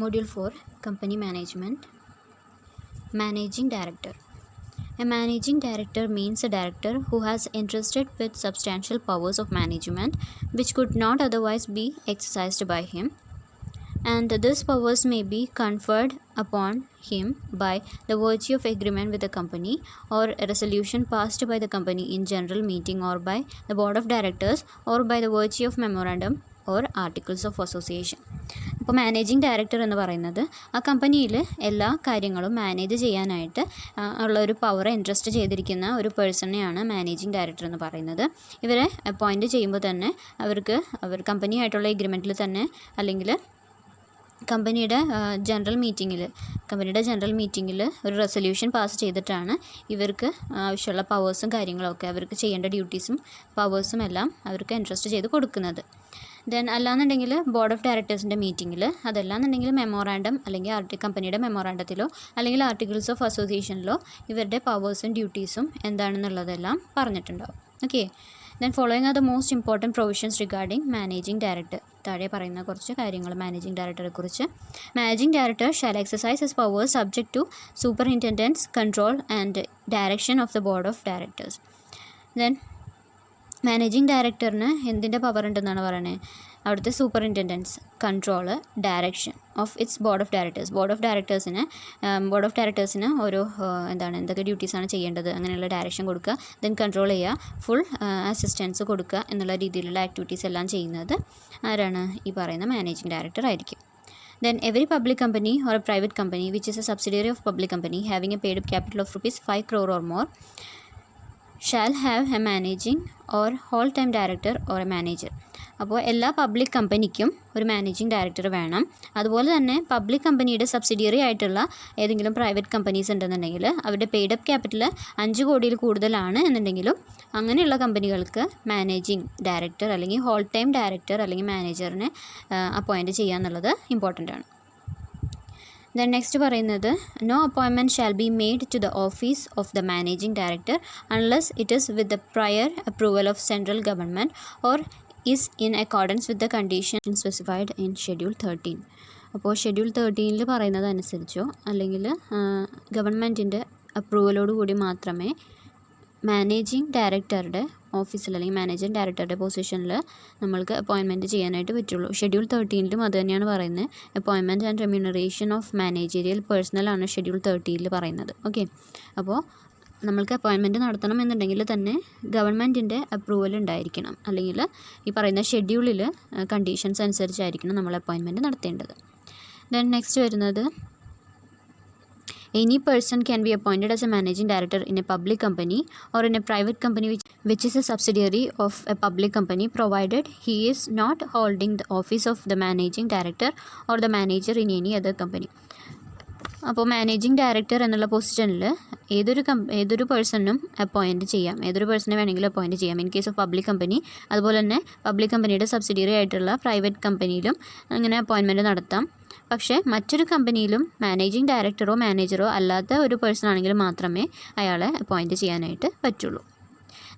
Module 4 Company Management. Managing Director. A managing director means a director who has entrusted with substantial powers of management which could not otherwise be exercised by him, and these powers may be conferred upon him by the virtue of agreement with the company or a resolution passed by the company in general meeting or by the board of directors or by the virtue of memorandum or articles of association. ഇപ്പോൾ managing director എന്ന് പറയുന്നത് ആ കമ്പനിയിൽ എല്ലാ കാര്യങ്ങളും manage ചെയ്യാനായിട്ട് ഉള്ള ഒരു പവർ ഇൻട്രസ്റ്റ് ചെയ്തിരിക്കുന്ന ഒരു പേഴ്സണെയാണ് മാനേജിംഗ് ഡയറക്ടർ എന്ന് പറയുന്നത്. ഇവരെ അപ്പോയിൻറ്റ് ചെയ്യുമ്പോൾ തന്നെ അവർ കമ്പനിയായിട്ടുള്ള എഗ്രിമെൻറ്റിൽ തന്നെ അല്ലെങ്കിൽ കമ്പനിയുടെ ജനറൽ മീറ്റിങ്ങിൽ ഒരു റെസൊല്യൂഷൻ പാസ് ചെയ്തിട്ടാണ് ഇവർക്ക് ആവശ്യമുള്ള പവേഴ്സും കാര്യങ്ങളൊക്കെ അവർക്ക് ചെയ്യേണ്ട ഡ്യൂട്ടീസും പവേഴ്സും എല്ലാം അവർക്ക് ഇൻട്രസ്റ്റ് ചെയ്ത് കൊടുക്കുന്നത്. ദെൻ അല്ലാന്നുണ്ടെങ്കിൽ ബോർഡ് ഓഫ് ഡയറക്ടേഴ്സിൻ്റെ മീറ്റിങ്ങിൽ, അതല്ലാന്നുണ്ടെങ്കിൽ മെമ്മോറാണ്ടം അല്ലെങ്കിൽ കമ്പനിയുടെ മെമ്മോറാണ്ടത്തിലോ അല്ലെങ്കിൽ ആർട്ടിക്കിൾസ് ഓഫ് അസോസിയേഷനിലോ ഇവരുടെ പവേഴ്സും ഡ്യൂട്ടീസും എന്താണെന്നുള്ളതെല്ലാം പറഞ്ഞിട്ടുണ്ടാവും. Okay, then following are the most important provisions regarding managing director. താഴെ പറയുന്ന കുറച്ച് കാര്യങ്ങൾ മാനേജിംഗ് ഡയറക്ടറെ കുറിച്ച്. Managing director shall exercise his powers subject to superintendence control and direction of the board of directors. Then managing ഡയറക്ടറിന് എന്തിൻ്റെ power ഉണ്ടെന്നാണ് പറയുന്നത്? അവിടുത്തെ superintendence, control, direction of its board of directors. Board of ഡയറക്ടേഴ്സിന് ഓരോ എന്തൊക്കെ ഡ്യൂട്ടീസാണ് ചെയ്യേണ്ടത് അങ്ങനെയുള്ള ഡയറക്ഷൻ കൊടുക്കുക. ദെൻ കൺട്രോൾ ചെയ്യുക, ഫുൾ അസിസ്റ്റൻസ് കൊടുക്കുക എന്നുള്ള രീതിയിലുള്ള ആക്ടിവിറ്റീസ് എല്ലാം ചെയ്യുന്നത് ആരാണ്? ഈ പറയുന്ന മാനേജിംഗ് ഡയറക്ടർ ആയിരിക്കും. Then every public company or a private company which is a subsidiary of public company having a paid up capital of rupees 5 crore or more shall have a managing or whole time director or a manager. അപ്പോൾ എല്ലാ public കമ്പനിക്കും ഒരു managing director വേണം. അതുപോലെ തന്നെ public കമ്പനിയുടെ subsidiary ആയിട്ടുള്ള ഏതെങ്കിലും പ്രൈവറ്റ് കമ്പനീസ് ഉണ്ടെന്നുണ്ടെങ്കിൽ അവരുടെ പെയ്ഡ് അപ്പ് ക്യാപിറ്റൽ 5 കോടിയിൽ കൂടുതലാണ് എന്നുണ്ടെങ്കിലും അങ്ങനെയുള്ള കമ്പനികൾക്ക് മാനേജിംഗ് ഡയറക്ടർ അല്ലെങ്കിൽ ഹോൾ ടൈം ഡയറക്ടർ അല്ലെങ്കിൽ മാനേജറിനെ അപ്പോയിൻറ്റ് ചെയ്യുക എന്നുള്ളത് ഇമ്പോർട്ടൻ്റ് ആണ്. ദെൻ നെക്സ്റ്റ് പറയുന്നത് no appointment shall be made to the office of the managing director unless it is with the prior approval of central government or is in accordance with the condition specified in Schedule 13. അപ്പോൾ schedule 13 പറയുന്നത് അനുസരിച്ചോ അല്ലെങ്കിൽ ഗവൺമെൻറ്റിൻ്റെ അപ്രൂവലോട് കൂടി മാത്രമേ managing ഡയറക്ടറുടെ ഓഫീസിൽ അല്ലെങ്കിൽ managing ഡയറക്ടറുടെ പൊസിഷനിൽ നമ്മൾക്ക് അപ്പോയിൻമെൻറ്റ് ചെയ്യാനായിട്ട് പറ്റുള്ളൂ. ഷെഡ്യൂൾ 13 അത് തന്നെയാണ് പറയുന്നത്. Appointment and remuneration of managerial പേഴ്സണലാണ് ഷെഡ്യൂൾ 13 പറയുന്നത്. ഓക്കെ, അപ്പോൾ നമ്മൾക്ക് അപ്പോയിൻമെൻറ്റ് നടത്തണം എന്നുണ്ടെങ്കിൽ തന്നെ ഗവൺമെൻറ്റിൻ്റെ അപ്രൂവൽ ഉണ്ടായിരിക്കണം, അല്ലെങ്കിൽ ഈ പറയുന്ന ഷെഡ്യൂളിൽ കണ്ടീഷൻസ് അനുസരിച്ചായിരിക്കണം നമ്മൾ അപ്പോയിൻമെൻറ്റ് നടത്തേണ്ടത്. ദെൻ നെക്സ്റ്റ് വരുന്നത് any person can be appointed as a managing director in a public company or in a private company which is a subsidiary of a public company provided he is not holding the office of the managing director or the manager in any other company. അപ്പോൾ managing director എന്നുള്ള പൊസിഷനിൽ ഏതൊരു പേഴ്സണും appoint ചെയ്യാം, ഏതൊരു പേഴ്സണെ വേണമെങ്കിലും appoint ചെയ്യാം in case of public company. അതുപോലെ തന്നെ പബ്ലിക് കമ്പനിയുടെ സബ്സിഡിയറി ആയിട്ടുള്ള പ്രൈവറ്റ് കമ്പനിയിലും അങ്ങനെ അപ്പോയിൻമെൻറ്റ് നടത്താം. പക്ഷേ മറ്റൊരു കമ്പനിയിലും മാനേജിംഗ് ഡയറക്ടറോ മാനേജറോ അല്ലാത്ത ഒരു പേഴ്സൺ ആണെങ്കിൽ മാത്രമേ അയാളെ അപ്പോയിൻറ്റ് ചെയ്യാനായിട്ട് പറ്റുള്ളൂ.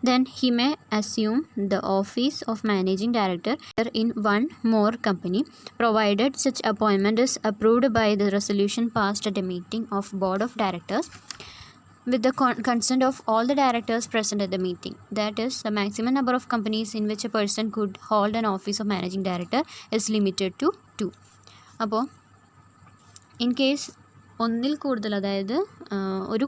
Then he may assume the office of managing director in one more company provided such appointment is approved by the resolution passed at a meeting of board of directors with the consent of all the directors present at the meeting. That is, the maximum number of companies in which a person could hold an office of managing director is limited to 2. അപ്പോൾ in case ഒന്നിൽ കൂടുതൽ, അതായത് ഒരു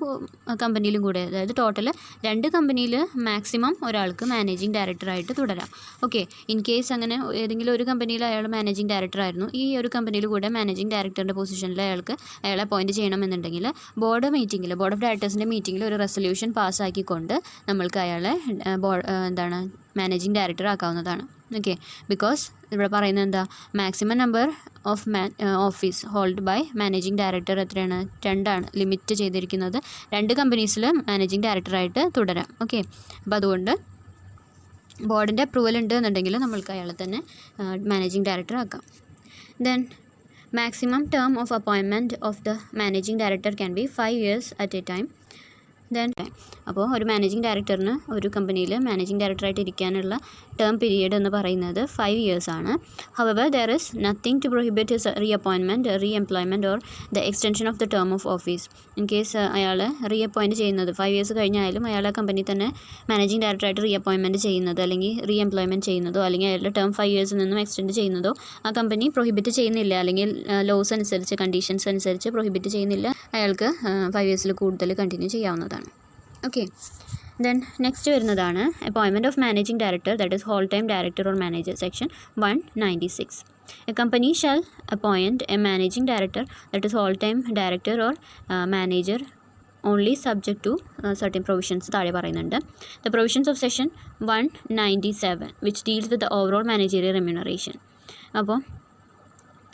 കമ്പനിയിലും കൂടെ, അതായത് total 2 കമ്പനിയിൽ maximum ഒരാൾക്ക് managing ഡയറക്ടറായിട്ട് തുടരാം. ഓക്കെ, ഇൻ കേസ് അങ്ങനെ ഏതെങ്കിലും ഒരു കമ്പനിയിൽ അയാൾ മാനേജിംഗ് ഡയറക്ടറായിരുന്നു, ഈ ഒരു കമ്പനിയിൽ കൂടെ മാനേജിംഗ് ഡയറക്ടറിൻ്റെ പൊസിഷനിൽ അയാളെ അപ്പോയിൻറ്റ് ചെയ്യണമെന്നുണ്ടെങ്കിൽ ബോർഡ് ഓഫ് ഡയറക്ടേഴ്സിൻ്റെ മീറ്റിങ്ങിൽ ഒരു റെസൊല്യൂഷൻ പാസ്സാക്കിക്കൊണ്ട് നമ്മൾക്ക് അയാളെ മാനേജിംഗ് ഡയറക്ടർ ആക്കാവുന്നതാണ്. ഓക്കെ, ബിക്കോസ് ഇവിടെ പറയുന്നത് എന്താ, maximum number of office hold by managing director എത്രയാണ്? 2 ആണ് ലിമിറ്റ് ചെയ്തിരിക്കുന്നത്. 2 കമ്പനീസിൽ മാനേജിംഗ് ഡയറക്ടറായിട്ട് തുടരാം. ഓക്കെ, അപ്പോൾ അതുകൊണ്ട് ബോർഡിൻ്റെ അപ്രൂവൽ ഉണ്ട് എന്നുണ്ടെങ്കിൽ നമ്മൾക്ക് അയാളെ തന്നെ മാനേജിംഗ് ഡയറക്ടർ ആക്കാം. Then maximum term of appointment of the managing director can be 5 years at a time. അപ്പോൾ ഒരു മാനേജിംഗ് ഡയറക്ടറിന് ഒരു കമ്പനിയിൽ മാനേജിംഗ് ഡയറക്ടറായിട്ട് ഇരിക്കാനുള്ള ടേം പീരീഡ് എന്ന് പറയുന്നത് 5 years ആണ്. However there is nothing to prohibit his reappointment, reemployment or the extension of the term of office. In case അയാൾ reappoint ചെയ്യുന്നത് 5 years കഴിഞ്ഞായാലും അയാളെ കമ്പനി തന്നെ മാനേജിംഗ് ഡയറക്ടറായിട്ട് റീഅപ്പോയിൻമെൻറ്റ് ചെയ്യുന്നത് അല്ലെങ്കിൽ റീഎംപ്ലോയ്മെൻറ്റ് ചെയ്യുന്നതോ അല്ലെങ്കിൽ അയാളുടെ ടേം 5 years നിന്നും എക്സ്റ്റെൻഡ് ചെയ്യുന്നതോ ആ കമ്പനി പ്രൊഹിബിറ്റ് ചെയ്യുന്നില്ല, അല്ലെങ്കിൽ ലോസ് അനുസരിച്ച് കണ്ടീഷൻസ് അനുസരിച്ച് പ്രൊഹിബിറ്റ് ചെയ്യുന്നില്ല, അയാൾക്ക് 5 years കൂടുതൽ കണ്ടിന്യൂ ചെയ്യാവുന്നതാണ്. ഓക്കെ. ദെൻ നെക്സ്റ്റ് വരുന്നതാണ് appointment of managing director, that is whole time director or manager, section 196. A company shall appoint a managing director, that is whole time director or manager only subject to certain provisions താഴെ പറയുന്നുണ്ട്. The provisions of section 197 which deals with the overall managerial remuneration. അപ്പോൾ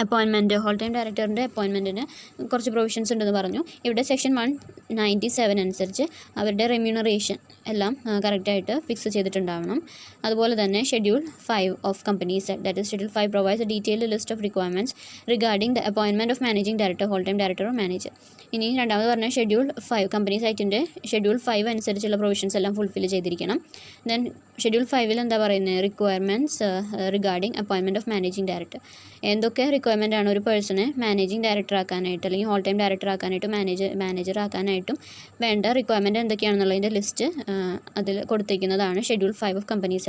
appointment whole time ഡയറക്ടറിൻ്റെ അപ്പോയിൻമെൻറ്റിന് കുറച്ച് provisions ഉണ്ടെന്ന് പറഞ്ഞു. ഇവിടെ section 197 അനുസരിച്ച് അവരുടെ റെമ്യൂണറേഷൻ എല്ലാം കറക്റ്റായിട്ട് ഫിക്സ് ചെയ്തിട്ടുണ്ടാവണം. അതുപോലെ തന്നെ schedule 5 of companies act, that is schedule 5 provides a detailed list of requirements regarding the appointment of managing director, whole time director or manager. ഇനി രണ്ടാമത് പറഞ്ഞ ഷെഡ്യൂൾ 5 കമ്പനീസ് ആക്ടിൻ്റെ ഷെഡ്യൂൾ 5 അനുസരിച്ചുള്ള പ്രൊവിഷൻസ് എല്ലാം ഫുൾഫിൽ ചെയ്തിരിക്കണം. ദെൻ ഷെഡ്യൂൾ 5 എന്താ പറയുന്നത്, requirements regarding appointment of managing director. എന്തൊക്കെ requirement ആണ് ഒരു പേഴ്സണെ മാനേജിംഗ് ഡയറക്ടർ ആക്കാനായിട്ട് അല്ലെങ്കിൽ ഹോൾ ടൈം ഡയറക്ടർ ആക്കാനായിട്ടും മാനേജർ ആക്കാനായിട്ടും വേണ്ട റിക്വയർമെൻറ്റ് എന്തൊക്കെയാണെന്നുള്ളതിൻ്റെ ലിസ്റ്റ് അതിൽ കൊടുത്തിരിക്കുന്നതാണ് ഷെഡ്യൂൾ 5 ഓഫ് കമ്പനീസ്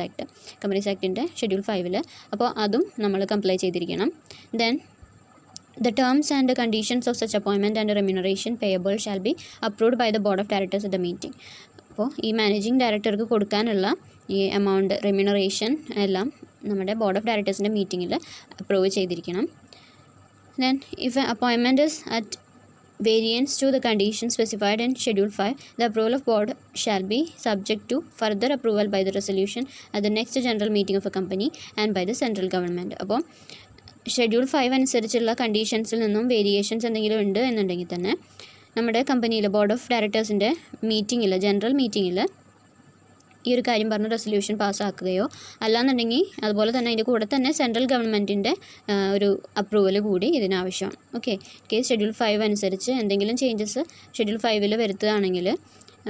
ആക്ടിൻ്റെ ഷെഡ്യൂൾ 5. അപ്പോൾ അതും നമ്മൾ കംപ്ലൈ ചെയ്തിരിക്കണം. Then the terms and the conditions of such appointment and remuneration payable shall be approved by the board of directors at the meeting. അപ്പോൾ ഈ managing ഡയറക്ടർക്ക് കൊടുക്കാനുള്ള ഈ എമൗണ്ട് റെമ്യൂണറേഷൻ എല്ലാം നമ്മുടെ ബോർഡ് ഓഫ് ഡയറക്ടേഴ്സിൻ്റെ മീറ്റിങ്ങിൽ അപ്രൂവ് ചെയ്തിരിക്കണം. Then if appointment is at variance to the conditions specified in Schedule 5, the approval of board shall be subject to further approval by the resolution at the next general meeting of a company and by the central government. അപ്പോൾ schedule 5 അനുസരിച്ചുള്ള കണ്ടീഷൻസിൽ നിന്നും variations എന്തെങ്കിലും ഉണ്ട് എന്നുണ്ടെങ്കിൽ തന്നെ നമ്മുടെ കമ്പനിയിൽ board of ഡയറക്ടേഴ്സിൻ്റെ മീറ്റിങ്ങിൽ, ജനറൽ മീറ്റിങ്ങിൽ ഈ ഒരു കാര്യം പറഞ്ഞ് റെസൊല്യൂഷൻ പാസ്സാക്കുകയോ അല്ലാന്നുണ്ടെങ്കിൽ അതുപോലെ തന്നെ അതിൻ്റെ കൂടെ തന്നെ സെൻട്രൽ ഗവൺമെൻറ്റിൻ്റെ ഒരു അപ്രൂവൽ കൂടി ഇതിനാവശ്യമാണ്. ഓക്കെ. കേസ് ഷെഡ്യൂൾ 5 അനുസരിച്ച് എന്തെങ്കിലും ചേഞ്ചസ് ഷെഡ്യൂൾ 5 വരുത്തുകയാണെങ്കിൽ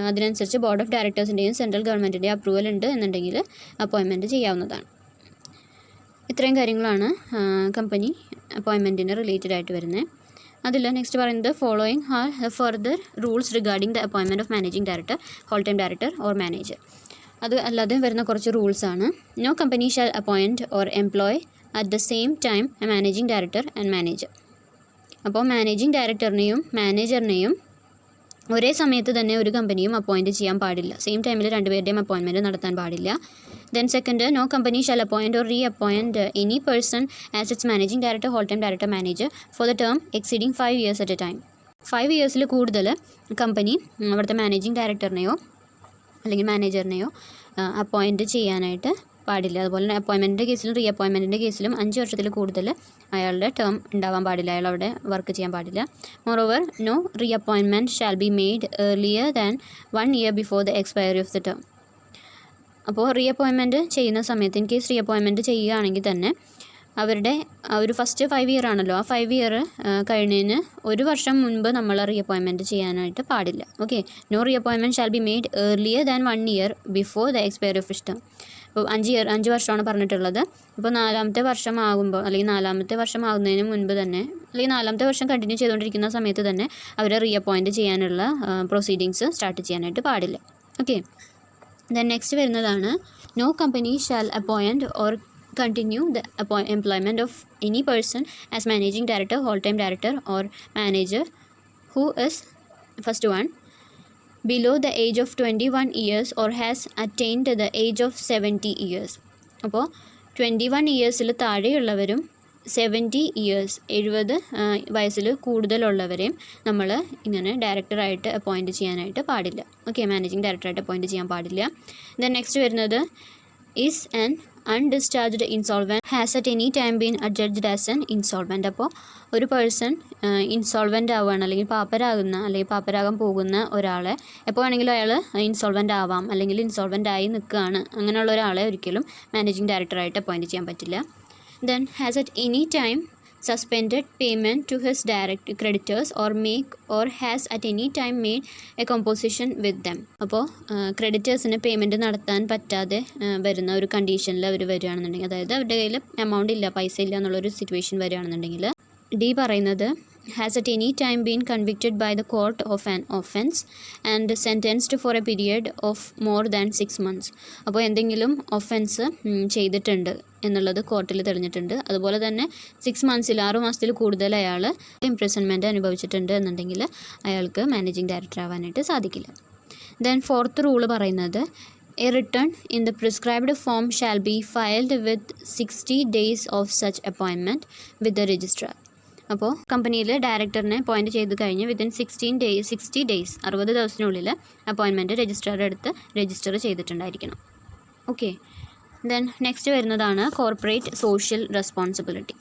അതിനനുസരിച്ച് ബോർഡ് ഓഫ് ഡയറക്ടേഴ്സിൻ്റെയും സെൻട്രൽ ഗവൺമെൻറ്റിൻ്റെയും അപ്രൂവൽ ഉണ്ട് എന്നുണ്ടെങ്കിൽ അപ്പോയിൻമെൻറ്റ് ചെയ്യാവുന്നതാണ്. ഇത്രയും കാര്യങ്ങളാണ് കമ്പനി അപ്പോയിൻമെൻറ്റിന് റിലേറ്റഡ് ആയിട്ട് വരുന്നത്. അതിൽ നെക്സ്റ്റ് പറയുന്നത് following are further rules regarding the appointment of managing director, whole time director or manager. അത് അല്ലാതെ വരുന്ന കുറച്ച് റൂൾസാണ്. No company shall appoint or employ at the same time a managing director and manager. അപ്പോൾ managing ഡയറക്ടറിനെയും മാനേജറിനെയും ഒരേ സമയത്ത് തന്നെ ഒരു കമ്പനിയും അപ്പോയിൻറ്റ് ചെയ്യാൻ പാടില്ല. സെയിം ടൈമിൽ രണ്ടുപേരുടെയും അപ്പോയിൻമെൻറ്റ് നടത്താൻ പാടില്ല. Then second, no company shall appoint or reappoint any person as its managing director, whole time director, manager for the term exceeding 5 years at a time. 5 years കൂടുതൽ company അവിടുത്തെ managing ഡയറക്ടറിനെയോ അല്ലെങ്കിൽ മാനേജറിനെയോ appoint ചെയ്യാനായിട്ട് പാടില്ല. അതുപോലെ തന്നെ അപ്പോയിൻമെൻറ്റിൻ്റെ കേസിലും റീ അപ്പോയിൻമെൻറ്റിൻ്റെ കേസിലും 5 വർഷത്തിൽ കൂടുതൽ അയാളുടെ ടേം ഉണ്ടാവാൻ പാടില്ല, അയാൾ അവിടെ വർക്ക് ചെയ്യാൻ പാടില്ല. Moreover, no reappointment shall be made earlier than 1 year before the expiry of the term. അപ്പോൾ റീ അപ്പോയിൻമെൻറ്റ് ചെയ്യുന്ന സമയത്ത് ഇൻ കേസ് റീ അപ്പോയിൻമെൻറ്റ് ചെയ്യുകയാണെങ്കിൽ തന്നെ അവരുടെ ഒരു ഫസ്റ്റ് 5 year ആണല്ലോ, ആ 5 year കഴിഞ്ഞതിന് 1 വർഷം മുൻപ് നമ്മൾ റീ അപ്പോയിൻമെൻറ്റ് ചെയ്യാനായിട്ട് പാടില്ല. Okay. No reappointment shall be made earlier than 1 year before the expiry of term. ഇപ്പോൾ 5 വർഷമാണ് പറഞ്ഞിട്ടുള്ളത്. ഇപ്പോൾ 4ാമത്തെ വർഷം ആകുമ്പോൾ അല്ലെങ്കിൽ 4ാമത്തെ വർഷം ആകുന്നതിന് മുൻപ് തന്നെ അല്ലെങ്കിൽ 4ാമത്തെ വർഷം കണ്ടിന്യൂ ചെയ്തുകൊണ്ടിരിക്കുന്ന സമയത്ത് തന്നെ അവരെ റീ അപ്പോയിൻറ്റ് ചെയ്യാനുള്ള പ്രൊസീഡിങ്സ് സ്റ്റാർട്ട് ചെയ്യാനായിട്ട് പാടില്ല. ഓക്കെ. ദെൻ നെക്സ്റ്റ് വരുന്നതാണ് no company shall appoint or continue the employment of any person as managing director, whole time director or manager who is, first one, below the age of 21 years or has attained the age of 70 years. അപ്പോൾ 21 yearsൽ താഴെയുള്ളവരും 70 years 70 വയസ്സിൽ കൂടുതലുള്ളവരെയും നമ്മൾ ഇങ്ങനെ ഡയറക്ടറായിട്ട് appoint ചെയ്യാനായിട്ട് പാടില്ല. Okay. Managing ഡയറക്ടറായിട്ട് appoint ചെയ്യാൻ പാടില്ല. Then next വരുന്നത് is an undischarged insolvent has at any time been adjudged as an insolvent. അപ്പോൾ ഒരു പേഴ്സൺ ഇൻസോൾവൻ്റ് ആവുകയാണ് അല്ലെങ്കിൽ പാപ്പരാകാൻ പോകുന്ന ഒരാളെ എപ്പോൾ വേണമെങ്കിലും അയാൾ ഇൻസോൾവൻ്റ് ആവാം അല്ലെങ്കിൽ ഇൻസോൾവൻ്റ് ആയി നിൽക്കുകയാണ്, അങ്ങനെയുള്ള ഒരാളെ ഒരിക്കലും മാനേജിംഗ് ഡയറക്ടറായിട്ട് അപ്പോയിൻറ്റ് ചെയ്യാൻ പറ്റില്ല. Then has at any time suspended payment to his direct creditors or make or has at any time made a composition with them. അപ്പോൾ ക്രെഡിറ്റേഴ്സിന് പേയ്മെൻറ്റ് നടത്താൻ പറ്റാതെ വരുന്ന ഒരു കണ്ടീഷനിൽ അവർ വരികയാണെന്നുണ്ടെങ്കിൽ, അതായത് അവരുടെ കയ്യിൽ എമൗണ്ട് ഇല്ല, പൈസ ഇല്ല എന്നുള്ളൊരു സിറ്റുവേഷൻ വരികയാണെന്നുണ്ടെങ്കിൽ, ഡി പറയുന്നത് has at any time been convicted by the court of an offence and sentenced for a period of more than 6 months. അപ്പോൾ എന്തെങ്കിലും ഒഫൻസ് ചെയ്തിട്ടുണ്ട് എന്നുള്ളത് കോർട്ടിൽ തെളിഞ്ഞിട്ടുണ്ട്, അതുപോലെ തന്നെ 6 months 6 മാസത്തിൽ കൂടുതൽ അയാൾ ഇംപ്രിസൺമെൻറ്റ് അനുഭവിച്ചിട്ടുണ്ട് എന്നുണ്ടെങ്കിൽ അയാൾക്ക് മാനേജിംഗ് ഡയറക്ടർ ആവാനായിട്ട് സാധിക്കില്ല. ദെൻ ഫോർത്ത് റൂള് പറയുന്നത് a return in the prescribed form shall be filed with 60 days of such appointment with the registrar. അപ്പോൾ കമ്പനിയിൽ ഡയറക്ടറിനെ അപ്പോയിൻറ്റ് ചെയ്ത് കഴിഞ്ഞ് വിത്തിൻ 60 ഡേയ്സ് 60 ദിവസത്തിനുള്ളിൽ അപ്പോയിൻമെൻറ്റ് രജിസ്ട്രാറുടെ അടുത്ത് രജിസ്റ്റർ ചെയ്തിട്ടുണ്ടായിരിക്കണം. ഓക്കെ, ദെൻ നെക്സ്റ്റ് വരുന്നതാണ് corporate social responsibility.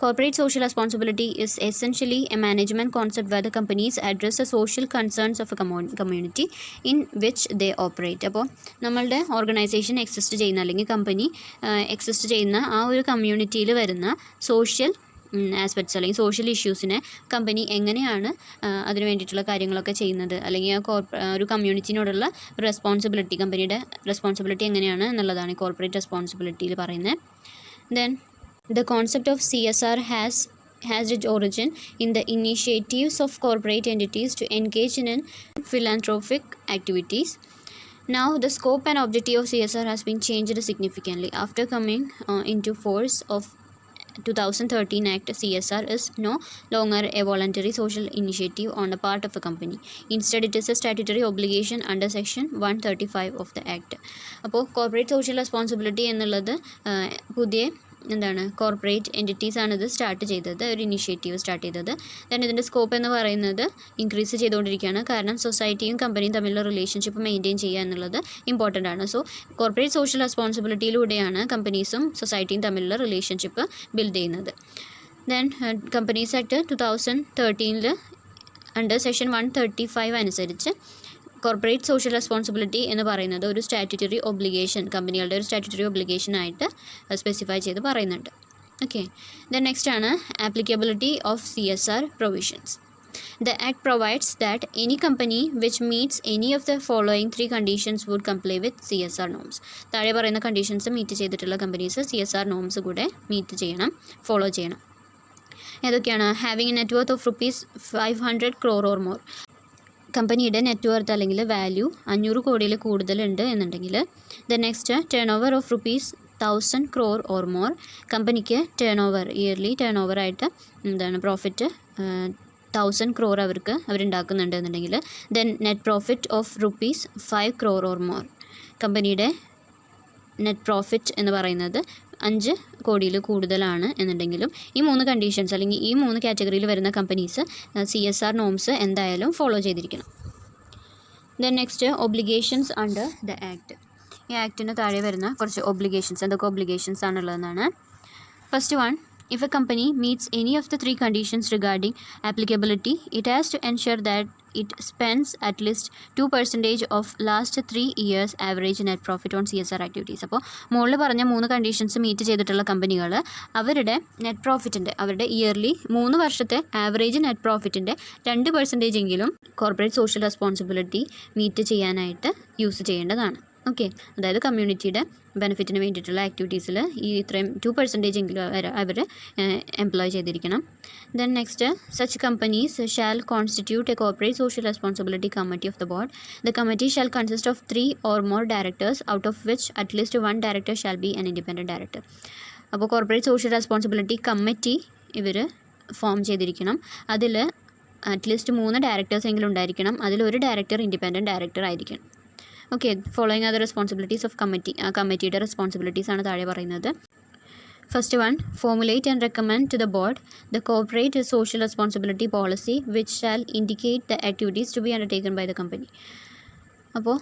Corporate social responsibility is essentially a management concept where the companies address the social concerns of a community in which they operate. അപ്പോൾ നമ്മളുടെ organisation exist ചെയ്യുന്ന അല്ലെങ്കിൽ company exist ചെയ്യുന്ന ആ ഒരു കമ്മ്യൂണിറ്റിയിൽ വരുന്ന സോഷ്യൽ ആസ്പെക്ട്സ് അല്ലെങ്കിൽ സോഷ്യൽ ഇഷ്യൂസിനെ കമ്പനി എങ്ങനെയാണ് അതിന് വേണ്ടിയിട്ടുള്ള കാര്യങ്ങളൊക്കെ ചെയ്യുന്നത്, അല്ലെങ്കിൽ ഒരു കമ്മ്യൂണിറ്റിനോടുള്ള റെസ്പോൺസിബിലിറ്റി, കമ്പനിയുടെ റെസ്പോൺസിബിലിറ്റി എങ്ങനെയാണ് എന്നുള്ളതാണ് കോർപ്പറേറ്റ് റെസ്പോൺസിബിലിറ്റിയിൽ പറയുന്നത്. Then the concept of CSR has its origin in the initiatives of corporate entities to engage in philanthropic activities. Now, the scope and objective of CSR has been changed significantly. After coming into force of 2013 Act, CSR is no longer a voluntary social initiative on the part of a company. Instead, it is a statutory obligation under Section 135 of the Act. അപ്പോൾ corporate social responsibility എന്നുള്ളത് പുതിയ corporate entities ആണ് ഇത് start ചെയ്തത്, ഒരു initiative start ചെയ്തത്. Then ഇതിൻ്റെ scope എന്ന് പറയുന്നത് ഇൻക്രീസ് ചെയ്തുകൊണ്ടിരിക്കുകയാണ്, കാരണം സൊസൈറ്റിയും കമ്പനിയും തമ്മിലുള്ള റിലേഷൻഷിപ്പ് മെയിൻറ്റെയിൻ ചെയ്യുക എന്നുള്ളത് ഇമ്പോർട്ടൻ്റ് ആണ്. സോ കോർപ്പറേറ്റ് സോഷ്യൽ റെസ്പോൺസിബിലിറ്റിയിലൂടെയാണ് കമ്പനീസും സൊസൈറ്റിയും തമ്മിലുള്ള റിലേഷൻഷിപ്പ് ബിൽഡ് ചെയ്യുന്നത്. Then companies act 2013 under section 135 അനുസരിച്ച് കോർപ്പറേറ്റ് സോഷ്യൽ റെസ്പോൺസിബിലിറ്റി എന്ന് പറയുന്നത് ഒരു സ്റ്റാറ്റ്യൂട്ടറി ഒബ്ലിഗേഷൻ, കമ്പനികളുടെ ഒരു സ്റ്റാറ്റ്യൂട്ടറി ഒബ്ലിഗേഷനായിട്ട് സ്പെസിഫൈ ചെയ്ത് പറയുന്നുണ്ട്. ഓക്കെ, ദെൻ നെക്സ്റ്റ് ആണ് applicability of CSR provisions. The Act provides that any company which meets any of the following 3 conditions would comply with CSR norms. താഴെ പറയുന്ന കണ്ടീഷൻസ് മീറ്റ് ചെയ്തിട്ടുള്ള companies CSR norms കൂടെ meet ചെയ്യണം, follow ചെയ്യണം. ഏതൊക്കെയാണ്? Having A net worth of ₹500 crore or more. കമ്പനിയുടെ net worth അല്ലെങ്കിൽ value 500 കോടിയിൽ കൂടുതലുണ്ട് എന്നുണ്ടെങ്കിൽ. The next, turn over of ₹1000 crore or more. കമ്പനിക്ക് ടേൺ ഓവർ, ഇയർലി ടേൺ ഓവറായിട്ട് പ്രോഫിറ്റ് 1000 crore അവരുണ്ടാക്കുന്നുണ്ട് എന്നുണ്ടെങ്കിൽ. Then net profit of ₹5 crore or more. കമ്പനിയുടെ net profit എന്ന് പറയുന്നത് 5 കോടിയിൽ കൂടുതലാണ് എന്നുണ്ടെങ്കിലും ഈ 3 കണ്ടീഷൻസ് അല്ലെങ്കിൽ ഈ 3 കാറ്റഗറിയിൽ വരുന്ന കമ്പനീസ് CSR നോംസ് എന്തായാലും ഫോളോ ചെയ്തിരിക്കണം. Then next, obligations under the act. ഈ ആക്ടിന് താഴെ വരുന്ന കുറച്ച് ഒബ്ലിഗേഷൻസ്, എന്തൊക്കെ ഒബ്ലിഗേഷൻസ് ആണുള്ളതെന്നാണ്. First one, if a company meets any of the 3 conditions regarding applicability, it has to ensure that it spends at least 2% of last 3 years average net profit on CSR activities. അപ്പോൾ മുകളിൽ പറഞ്ഞ 3 conditions meet ചെയ്തിട്ടുള്ള കമ്പനികൾ അവരുടെ net പ്രോഫിറ്റിൻ്റെ, അവരുടെ yearly 3 വർഷത്തെ average net പ്രോഫിറ്റിൻ്റെ 2% എങ്കിലും corporate social responsibility meet ചെയ്യാനായിട്ട് യൂസ് ചെയ്യേണ്ടതാണ്. ഓക്കെ, അതായത് കമ്മ്യൂണിറ്റിയുടെ ബെനിഫിറ്റിന് വേണ്ടിയിട്ടുള്ള ആക്ടിവിറ്റീസിൽ ഈ ഇത്രയും 2% എങ്കിലും അവർ എംപ്ലോയ് ചെയ്തിരിക്കണം. Then next, such companies shall constitute A corporate social responsibility committee of the board. The committee shall consist of 3 or more directors, out of which at least 1 director shall be an independent director. അപ്പോൾ corporate social responsibility committee ഇവർ form ചെയ്തിരിക്കണം. അതിൽ at least 3 directors എങ്കിലും ഉണ്ടായിരിക്കണം. അതിലൊരു director independent director ആയിരിക്കണം. Okay, following other responsibilities of committee. ആ കമ്മിറ്റിയുടെ റെസ്പോൺസിബിലിറ്റീസ് ആണ് താഴെ പറയുന്നത്. First one, formulate and recommend to the board the corporate social responsibility policy which shall indicate the activities to be undertaken by the company. അപ്പോൾ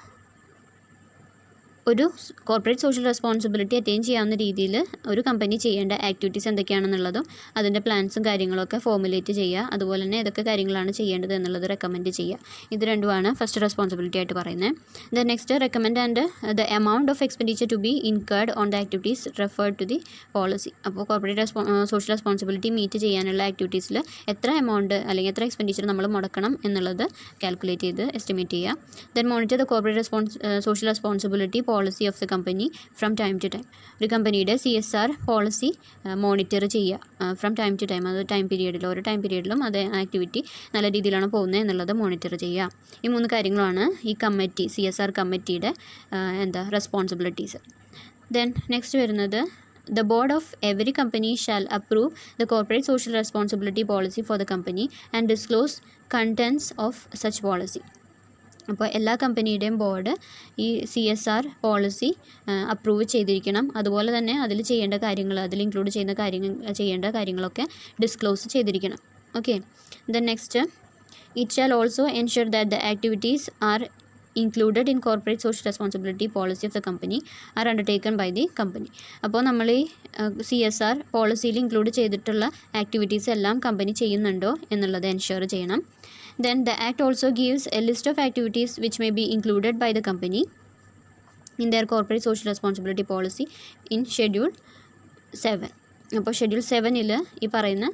ഒരു corporate social responsibility attain ചെയ്യാവുന്ന രീതിയിൽ ഒരു കമ്പനി ചെയ്യേണ്ട ആക്ടിവിറ്റീസ് എന്തൊക്കെയാണെന്നുള്ളതും അതിൻ്റെ പ്ലാൻസും കാര്യങ്ങളൊക്കെ ഫോർമുലേറ്റ് ചെയ്യുക. അതുപോലെ തന്നെ ഏതൊക്കെ കാര്യങ്ങളാണ് ചെയ്യേണ്ടത് എന്നുള്ളത് റെക്കമെൻഡ് ചെയ്യുക. ഇത് രണ്ടുമാണ് ഫസ്റ്റ് റെസ്പോൺസിബിലിറ്റി ആയിട്ട് പറയുന്നത്. Then next recommend and the amount of expenditure to be incurred on the activities referred to the policy. അപ്പോൾ കോർപ്പറേറ്റ് സോഷ്യൽ റെസ്പോൺസിബിലിറ്റി മീറ്റ് ചെയ്യാനുള്ള ആക്ടിവിറ്റീസിൽ എത്ര എമൗണ്ട് അല്ലെങ്കിൽ എത്ര എക്സ്പെൻഡിച്ചർ നമ്മൾ മുടക്കണം എന്നുള്ളത് കാൽക്കുലേറ്റ് ചെയ്ത് എസ്റ്റിമേറ്റ് ചെയ്യുക. Then monitor the corporate social responsibility policy of the company from time to time. ഒരു കമ്പനിയുടെ CSR പോളിസി മോണിറ്റർ ചെയ്യുക ഫ്രം ടൈം ടു ടൈം. അത് ടൈം പീരീഡിൽ ഓരോ ടൈം പീരീഡിലും അത് ആക്ടിവിറ്റി നല്ല രീതിയിലാണ് പോകുന്നത് എന്നുള്ളത് മോണിറ്റർ ചെയ്യുക. ഈ 3 കാര്യങ്ങളാണ് ഈ കമ്മിറ്റി CSR കമ്മിറ്റിയുടെ റെസ്പോൺസിബിലിറ്റീസ്. ദെൻ നെക്സ്റ്റ് വരുന്നത് The board of every company shall approve the corporate social responsibility policy for the company and disclose contents of such policy. അപ്പോൾ എല്ലാ കമ്പനിയുടെയും ബോർഡ് ഈ CSR പോളിസി അപ്രൂവ് ചെയ്തിരിക്കണം. അതുപോലെ തന്നെ അതിൽ ചെയ്യേണ്ട കാര്യങ്ങൾ, അതിൽ ഇൻക്ലൂഡ് ചെയ്യേണ്ട കാര്യങ്ങളൊക്കെ ഡിസ്ക്ലോസ് ചെയ്തിരിക്കണം. Okay. Then next, it shall also ensure that the activities are included in corporate social responsibility policy of the company are undertaken by the company. അപ്പോൾ നമ്മൾ ഈ CSR പോളിസിയിൽ ഇൻക്ലൂഡ് ചെയ്തിട്ടുള്ള ആക്ടിവിറ്റീസ് എല്ലാം കമ്പനി ചെയ്യുന്നുണ്ടോ എന്നുള്ളത് എൻഷുർ ചെയ്യണം. Then the act also gives a list of activities which may be included by the company in their corporate social responsibility policy in Schedule 7. അപ്പോൾ schedule 7-ൽ ഈ പറയുന്ന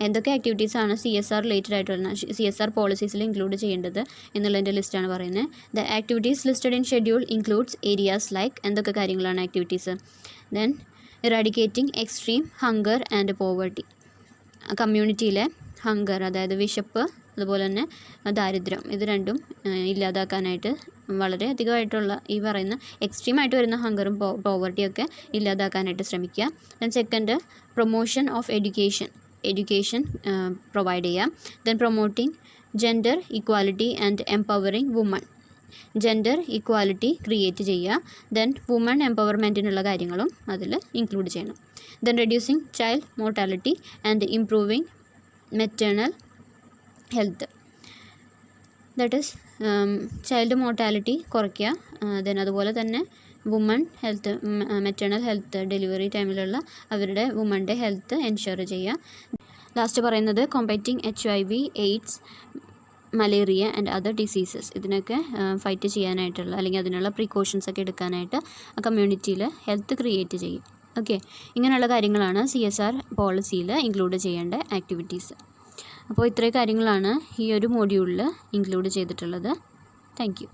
എന്തൊക്കെ ആക്ടിവിറ്റീസാണ് CSR റിലേറ്റഡ് ആയിട്ട് വരുന്ന CSR പോളിസീസിൽ ഇൻക്ലൂഡ് ചെയ്യേണ്ടത് എന്നുള്ളതിൻ്റെ ലിസ്റ്റാണ് പറയുന്നത്. The activities listed in schedule includes areas like എന്തൊക്കെ കാര്യങ്ങളാണ് activities. Then eradicating extreme hunger and poverty. കമ്മ്യൂണിറ്റിയിലെ ഹങ്കർ, അതായത് വിശപ്പ്, അതുപോലെ തന്നെ ദാരിദ്ര്യം, ഇത് രണ്ടും ഇല്ലാതാക്കാനായിട്ട് വളരെ അധികമായിട്ടുള്ള ഈ പറയുന്ന എക്സ്ട്രീമായിട്ട് വരുന്ന ഹങ്കറും പോവർട്ടിയൊക്കെ ഇല്ലാതാക്കാനായിട്ട് ശ്രമിക്കുക. Then second, promotion of education provide ചെയ്യുക. Then promoting gender equality and empowering women. Gender equality create ചെയ്യുക. ദെൻ വുമൺ എംപവർമെൻറ്റിനുള്ള കാര്യങ്ങളും അതിൽ ഇൻക്ലൂഡ് ചെയ്യണം. Then reducing child mortality and improving maternal health. That is child mortality കുറയ്ക്കുക. Then അതുപോലെ തന്നെ women health, maternal health, delivery ടൈമിലുള്ള അവരുടെ വുമൻ്റെ ഹെൽത്ത് എൻഷുർ ചെയ്യുക. ലാസ്റ്റ് പറയുന്നത് combating HIV, AIDS, malaria and other diseases. ഇതിനൊക്കെ ഫൈറ്റ് ചെയ്യാനായിട്ടുള്ള അല്ലെങ്കിൽ അതിനുള്ള പ്രിക്കോഷൻസ് ഒക്കെ എടുക്കാനായിട്ട് കമ്മ്യൂണിറ്റിയിൽ ഹെൽത്ത് ക്രിയേറ്റ് ചെയ്യും. ഓക്കെ. ഇങ്ങനെയുള്ള കാര്യങ്ങളാണ് CSR പോളിസിയിൽ ഇൻക്ലൂഡ് ചെയ്യേണ്ട ആക്ടിവിറ്റീസ്. അപ്പോൾ ഇത്രയും കാര്യങ്ങളാണ് ഈ ഒരു മോഡ്യൂളിൽ ഇൻക്ലൂഡ് ചെയ്തിട്ടുള്ളത്. Thank you.